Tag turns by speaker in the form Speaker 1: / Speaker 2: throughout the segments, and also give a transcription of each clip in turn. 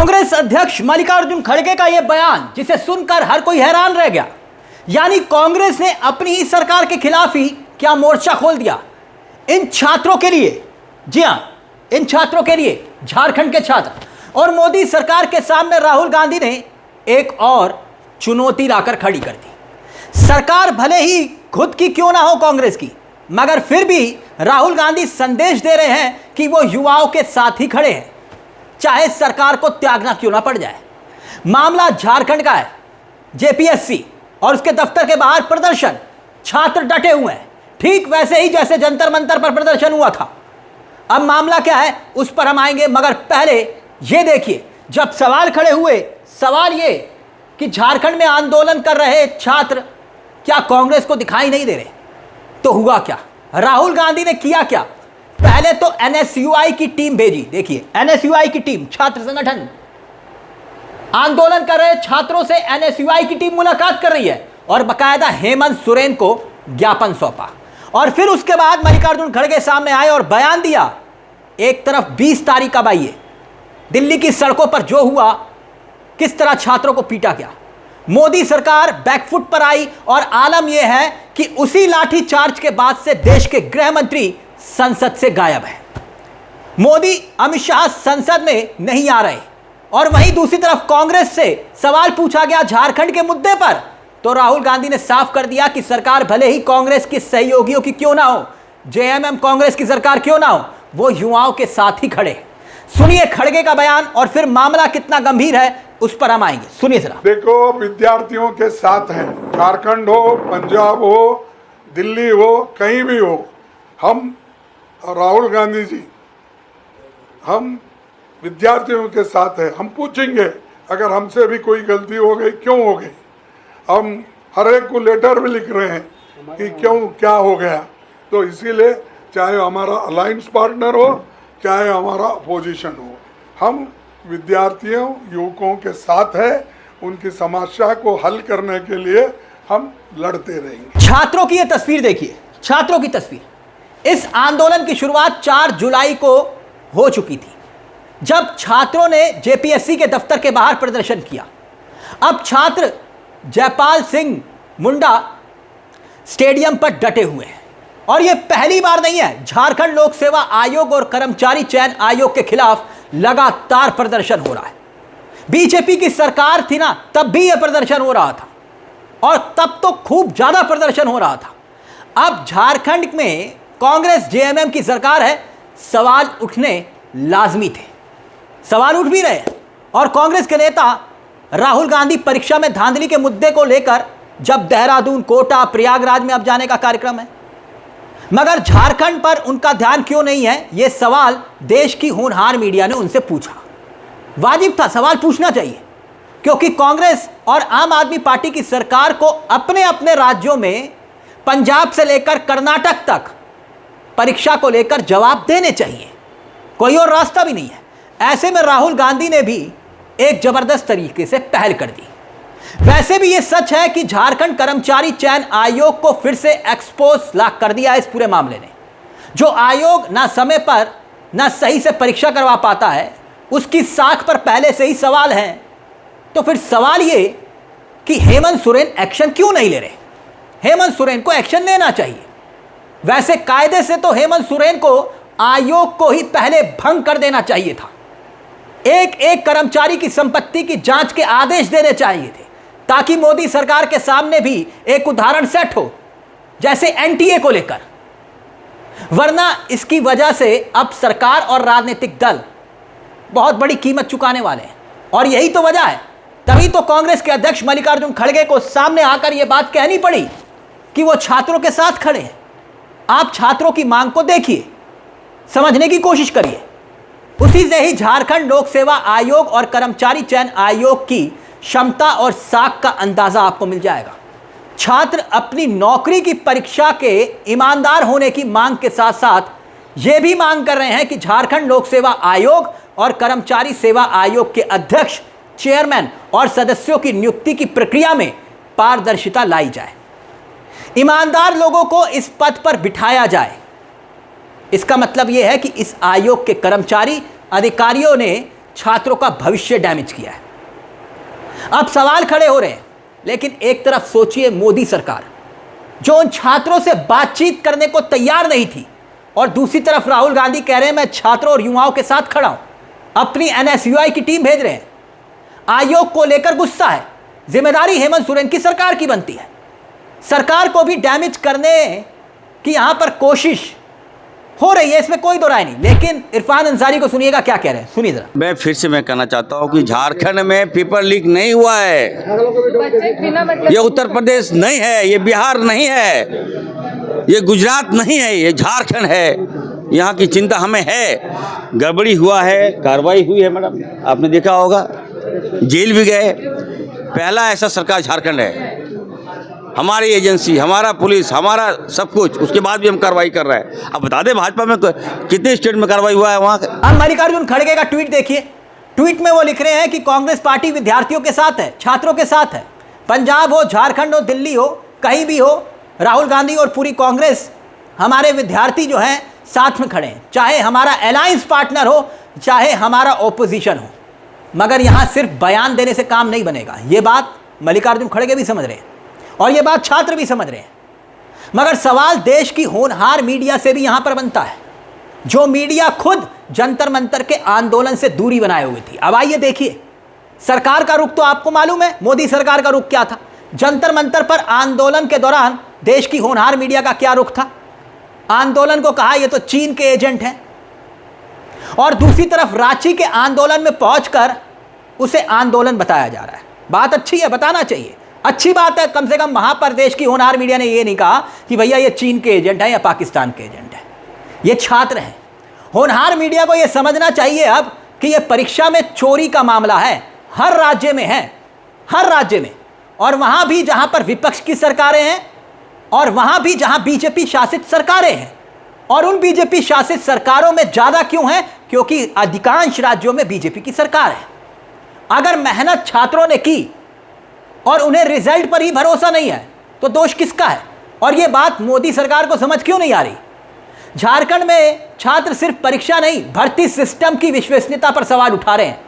Speaker 1: कांग्रेस अध्यक्ष मल्लिकार्जुन खड़गे का यह बयान, जिसे सुनकर हर कोई हैरान रह गया। यानी कांग्रेस ने अपनी ही सरकार के खिलाफ ही क्या मोर्चा खोल दिया। इन छात्रों के लिए, जी हां, इन छात्रों के लिए, झारखंड के छात्र। और मोदी सरकार के सामने राहुल गांधी ने एक और चुनौती लाकर खड़ी कर दी। सरकार भले ही खुद की क्यों ना हो कांग्रेस की, मगर फिर भी राहुल गांधी संदेश दे रहे हैं कि वो युवाओं के साथ ही खड़े हैं, चाहे सरकार को त्यागना क्यों ना पड़ जाए। मामला झारखंड का है। जेपीएससी और उसके दफ्तर के बाहर प्रदर्शन, छात्र डटे हुए हैं, ठीक वैसे ही जैसे जंतर मंतर पर प्रदर्शन हुआ था। अब मामला क्या है उस पर हम आएंगे, मगर पहले ये देखिए, जब सवाल खड़े हुए, सवाल ये कि झारखंड में आंदोलन कर रहे छात्र क्या कांग्रेस को दिखाई नहीं दे रहे, तो हुआ क्या, राहुल गांधी ने किया क्या। पहले तो एनएसयूआई की टीम भेजी। देखिए, एनएसयूआई की टीम, छात्र संगठन, आंदोलन कर रहे छात्रों से एनएसयूआई की टीम मुलाकात कर रही है और बकायदा हेमंत सोरेन को ज्ञापन सौंपा। और फिर उसके बाद मल्लिकार्जुन खड़गे सामने आए और बयान दिया। एक तरफ 20 तारीख का आइए, दिल्ली की सड़कों पर जो हुआ, किस तरह छात्रों को पीटा गया, मोदी सरकार बैकफुट पर आई। और आलम यह है कि उसी लाठी चार्ज के बाद से देश के गृह मंत्री संसद से गायब है। मोदी, अमित शाह संसद में नहीं आ रहे। और वहीं दूसरी तरफ कांग्रेस से सवाल पूछा गया झारखंड के मुद्दे पर, तो राहुल गांधी ने साफ कर दिया कि सरकार भले ही कांग्रेस के सहयोगियों की क्यों ना हो, जेएमएम कांग्रेस की सरकार क्यों ना हो, वो युवाओं के साथ ही खड़े। सुनिए खड़गे का बयान और फिर मामला कितना गंभीर है उस पर हम आएंगे। सुनिए जरा।
Speaker 2: देखो, विद्यार्थियों के साथ हैं, झारखंड हो, पंजाब हो, दिल्ली हो, कहीं भी हो, हम राहुल गांधी जी, हम विद्यार्थियों के साथ हैं। हम पूछेंगे अगर हमसे भी कोई गलती हो गई, क्यों हो गई। हम हर एक को लेटर भी लिख रहे हैं कि क्यों, क्या हो गया। तो इसीलिए चाहे हमारा अलायंस पार्टनर हो, चाहे हमारा अपोजिशन हो, हम विद्यार्थियों, युवकों के साथ है। उनकी समस्या को हल करने के लिए हम लड़ते रहेंगे।
Speaker 1: छात्रों की यह तस्वीर देखिए, छात्रों की तस्वीर। इस आंदोलन की शुरुआत 4 जुलाई को हो चुकी थी, जब छात्रों ने जेपीएससी के दफ्तर के बाहर प्रदर्शन किया। अब छात्र जयपाल सिंह मुंडा स्टेडियम पर डटे हुए हैं। और यह पहली बार नहीं है, झारखंड लोक सेवा आयोग और कर्मचारी चयन आयोग के खिलाफ लगातार प्रदर्शन हो रहा है। बीजेपी की सरकार थी ना, तब भी यह प्रदर्शन हो रहा था, और तब तो खूब ज्यादा प्रदर्शन हो रहा था। अब झारखंड में कांग्रेस जेएमएम की सरकार है, सवाल उठने लाजमी थे, सवाल उठ भी रहे हैं। और कांग्रेस के नेता राहुल गांधी परीक्षा में धांधली के मुद्दे को लेकर जब देहरादून, कोटा, प्रयागराज में अब जाने का कार्यक्रम है, मगर झारखंड पर उनका ध्यान क्यों नहीं है, यह सवाल देश की होनहार मीडिया ने उनसे पूछा। वाजिब था, सवाल पूछना चाहिए, क्योंकि कांग्रेस और आम आदमी पार्टी की सरकार को अपने अपने राज्यों में, पंजाब से लेकर कर्नाटक तक, परीक्षा को लेकर जवाब देने चाहिए। कोई और रास्ता भी नहीं है। ऐसे में राहुल गांधी ने भी एक जबरदस्त तरीके से पहल कर दी। वैसे भी यह सच है कि झारखंड कर्मचारी चयन आयोग को फिर से एक्सपोज ला कर दिया इस पूरे मामले ने। जो आयोग ना समय पर ना सही से परीक्षा करवा पाता है, उसकी साख पर पहले से ही सवाल हैं। तो फिर सवाल ये कि हेमंत सोरेन एक्शन क्यों नहीं ले रहे। हेमंत सोरेन को एक्शन लेना चाहिए। वैसे कायदे से तो हेमंत सोरेन को आयोग को ही पहले भंग कर देना चाहिए था। एक एक कर्मचारी की संपत्ति की जांच के आदेश देने चाहिए थे, ताकि मोदी सरकार के सामने भी एक उदाहरण सेट हो, जैसे एनटीए को लेकर। वरना इसकी वजह से अब सरकार और राजनीतिक दल बहुत बड़ी कीमत चुकाने वाले हैं। और यही तो वजह है, तभी तो कांग्रेस के अध्यक्ष मल्लिकार्जुन खड़गे को सामने आकर यह बात कहनी पड़ी कि वो छात्रों के साथ खड़े हैं। आप छात्रों की मांग को देखिए, समझने की कोशिश करिए। उसी से ही झारखंड लोक सेवा आयोग और कर्मचारी चयन आयोग की क्षमता और साख का अंदाजा आपको मिल जाएगा। छात्र अपनी नौकरी की परीक्षा के ईमानदार होने की मांग के साथ साथ ये भी मांग कर रहे हैं कि झारखंड लोक सेवा आयोग और कर्मचारी सेवा आयोग के अध्यक्ष, चेयरमैन और सदस्यों की नियुक्ति की प्रक्रिया में पारदर्शिता लाई जाए। ईमानदार लोगों को इस पद पर बिठाया जाए। इसका मतलब यह है कि इस आयोग के कर्मचारी अधिकारियों ने छात्रों का भविष्य डैमेज किया है। अब सवाल खड़े हो रहे हैं, लेकिन एक तरफ सोचिए मोदी सरकार जो उन छात्रों से बातचीत करने को तैयार नहीं थी, और दूसरी तरफ राहुल गांधी कह रहे हैं मैं छात्रों और युवाओं के साथ खड़ा हूं, अपनी NSUI की टीम भेज रहे हैं। आयोग को लेकर गुस्सा है, जिम्मेदारी हेमंत सोरेन की सरकार की बनती है। सरकार को भी डैमेज करने की यहां पर कोशिश हो रही है, इसमें कोई दो राय नहीं। लेकिन इरफान अंसारी को सुनिएगा क्या कह रहे हैं, सुनिए जरा।
Speaker 3: मैं फिर से मैं कहना चाहता हूं कि झारखंड में पेपर लीक नहीं हुआ है। ये उत्तर प्रदेश नहीं है, ये बिहार नहीं है, ये गुजरात नहीं है, ये झारखंड है। यहाँ की चिंता हमें है। गड़बड़ी हुआ है, कार्रवाई हुई है मैडम, आपने देखा होगा, जेल भी गए। पहला ऐसा सरकार झारखंड है, हमारी एजेंसी, हमारा पुलिस, हमारा सब कुछ, उसके बाद भी हम कार्रवाई कर रहे हैं। अब बता दें भाजपा में कितने स्टेट में कार्रवाई हुआ है वहाँ।
Speaker 1: अब मल्लिकार्जुन खड़गे का ट्वीट देखिए। ट्वीट में वो लिख रहे हैं कि कांग्रेस पार्टी विद्यार्थियों के साथ है, छात्रों के साथ है। पंजाब हो, झारखंड हो, दिल्ली हो, कहीं भी हो, राहुल गांधी और पूरी कांग्रेस, हमारे विद्यार्थी जो हैं साथ में खड़े हैं, चाहे हमारा अलायंस पार्टनर हो, चाहे हमारा ओपोजिशन हो। मगर यहाँ सिर्फ बयान देने से काम नहीं बनेगा, ये बात मल्लिकार्जुन खड़गे भी समझ रहे हैं और ये बात छात्र भी समझ रहे हैं। मगर सवाल देश की होनहार मीडिया से भी यहां पर बनता है, जो मीडिया खुद जंतर मंतर के आंदोलन से दूरी बनाए हुए थी। अब आइए देखिए, सरकार का रुख तो आपको मालूम है, मोदी सरकार का रुख क्या था। जंतर मंतर पर आंदोलन के दौरान देश की होनहार मीडिया का क्या रुख था। आंदोलन को कहा यह तो चीन के एजेंट हैं, और दूसरी तरफ रांची के आंदोलन में पहुंचकर उसे आंदोलन बताया जा रहा है। बात अच्छी है, बताना चाहिए, अच्छी बात है। कम से कम वहां पर देश की होनहार मीडिया ने यह नहीं कहा कि भैया ये चीन के एजेंट है या पाकिस्तान के एजेंट है, ये छात्र हैं। होनहार मीडिया को यह समझना चाहिए अब कि यह परीक्षा में चोरी का मामला है, हर राज्य में है, हर राज्य में। और वहां भी जहां पर विपक्ष की सरकारें हैं, और वहां भी जहां बीजेपी शासित सरकारें हैं। और उन बीजेपी शासित सरकारों में ज्यादा क्यों है? क्योंकि अधिकांश राज्यों में बीजेपी की सरकार है। अगर मेहनत छात्रों ने की और उन्हें रिजल्ट पर ही भरोसा नहीं है, तो दोष किसका है? और यह बात मोदी सरकार को समझ क्यों नहीं आ रही? झारखंड में छात्र सिर्फ परीक्षा नहीं, भर्ती सिस्टम की विश्वसनीयता पर सवाल उठा रहे हैं,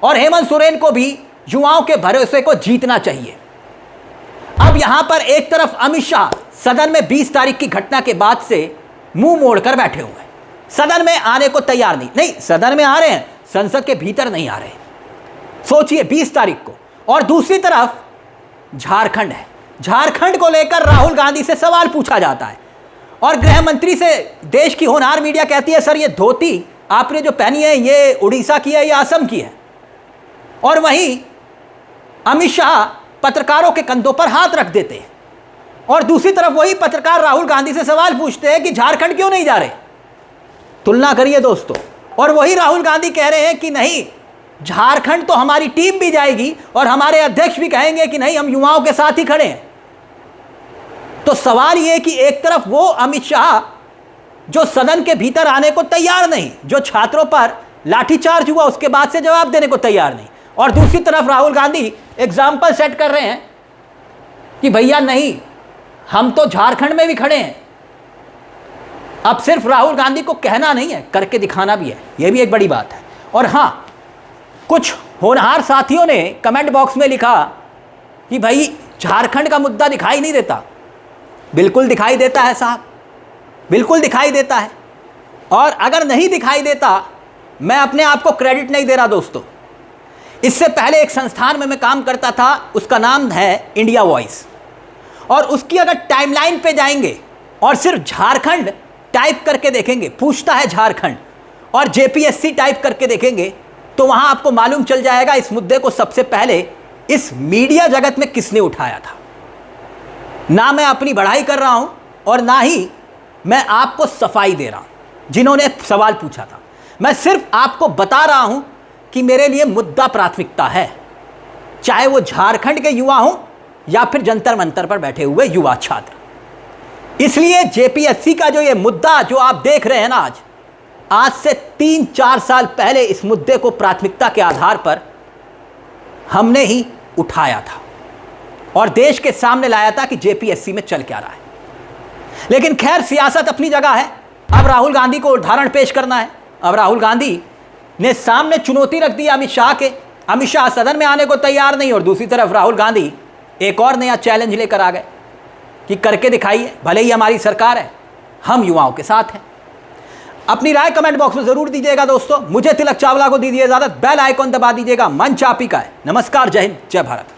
Speaker 1: और हेमंत सोरेन को भी युवाओं के भरोसे को जीतना चाहिए। अब यहां पर एक तरफ अमित शाह सदन में 20 तारीख की घटना के बाद से मुंह मोड़कर बैठे हुए हैं, सदन में आने को तैयार नहीं, सदन में आ रहे हैं, संसद के भीतर नहीं आ रहे। सोचिए 20 तारीख को। और दूसरी तरफ झारखंड है, झारखंड को लेकर राहुल गांधी से सवाल पूछा जाता है, और गृह मंत्री से देश की होनहार मीडिया कहती है सर ये धोती आपने जो पहनी है ये उड़ीसा की है या असम की है। और वहीं अमित शाह पत्रकारों के कंधों पर हाथ रख देते हैं, और दूसरी तरफ वही पत्रकार राहुल गांधी से सवाल पूछते हैं कि झारखंड क्यों नहीं जा रहे। तुलना करिए दोस्तों, और वही राहुल गांधी कह रहे हैं कि नहीं झारखंड तो हमारी टीम भी जाएगी, और हमारे अध्यक्ष भी कहेंगे कि नहीं हम युवाओं के साथ ही खड़े हैं। तो सवाल यह कि एक तरफ वो अमित शाह जो सदन के भीतर आने को तैयार नहीं, जो छात्रों पर लाठीचार्ज हुआ उसके बाद से जवाब देने को तैयार नहीं, और दूसरी तरफ राहुल गांधी एग्जाम्पल सेट कर रहे हैं कि भैया नहीं हम तो झारखंड में भी खड़े हैं। अब सिर्फ राहुल गांधी को कहना नहीं है, करके दिखाना भी है, यह भी एक बड़ी बात है। और हां, कुछ होनहार साथियों ने कमेंट बॉक्स में लिखा कि भाई झारखंड का मुद्दा दिखाई नहीं देता। बिल्कुल दिखाई देता है साहब, बिल्कुल दिखाई देता है। और अगर नहीं दिखाई देता, मैं अपने आप को क्रेडिट नहीं दे रहा दोस्तों। इससे पहले एक संस्थान में मैं काम करता था, उसका नाम है इंडिया वॉइस, और उसकी अगर टाइमलाइन पे जाएंगे और सिर्फ झारखंड टाइप करके देखेंगे, पूछता है झारखंड, और जेपीएससी टाइप करके देखेंगे, तो वहां आपको मालूम चल जाएगा इस मुद्दे को सबसे पहले इस मीडिया जगत में किसने उठाया था। ना मैं अपनी बढ़ाई कर रहा हूं, और ना ही मैं आपको सफाई दे रहा हूं जिन्होंने सवाल पूछा था। मैं सिर्फ आपको बता रहा हूं कि मेरे लिए मुद्दा प्राथमिकता है, चाहे वो झारखंड के युवा हों या फिर जंतर मंतर पर बैठे हुए युवा छात्र। इसलिए जेपीएससी का जो ये मुद्दा जो आप देख रहे हैं ना, आज से 3-4 साल पहले इस मुद्दे को प्राथमिकता के आधार पर हमने ही उठाया था और देश के सामने लाया था कि जेपीएससी में चल क्या रहा है। लेकिन खैर, सियासत अपनी जगह है। अब राहुल गांधी को उदाहरण पेश करना है। अब राहुल गांधी ने सामने चुनौती रख दी अमित शाह के। अमित शाह सदन में आने को तैयार नहीं और दूसरी तरफ राहुल गांधी एक और नया चैलेंज लेकर आ गए कि करके दिखाइए, भले ही हमारी सरकार है, हम युवाओं के साथ हैं। अपनी राय कमेंट बॉक्स में जरूर दीजिएगा दोस्तों। मुझे तिलक चावला को दीजिए इजाजत, बेल आइकॉन दबा दीजिएगा। मंच आप ही का है। नमस्कार, जय हिंद, जय भारत।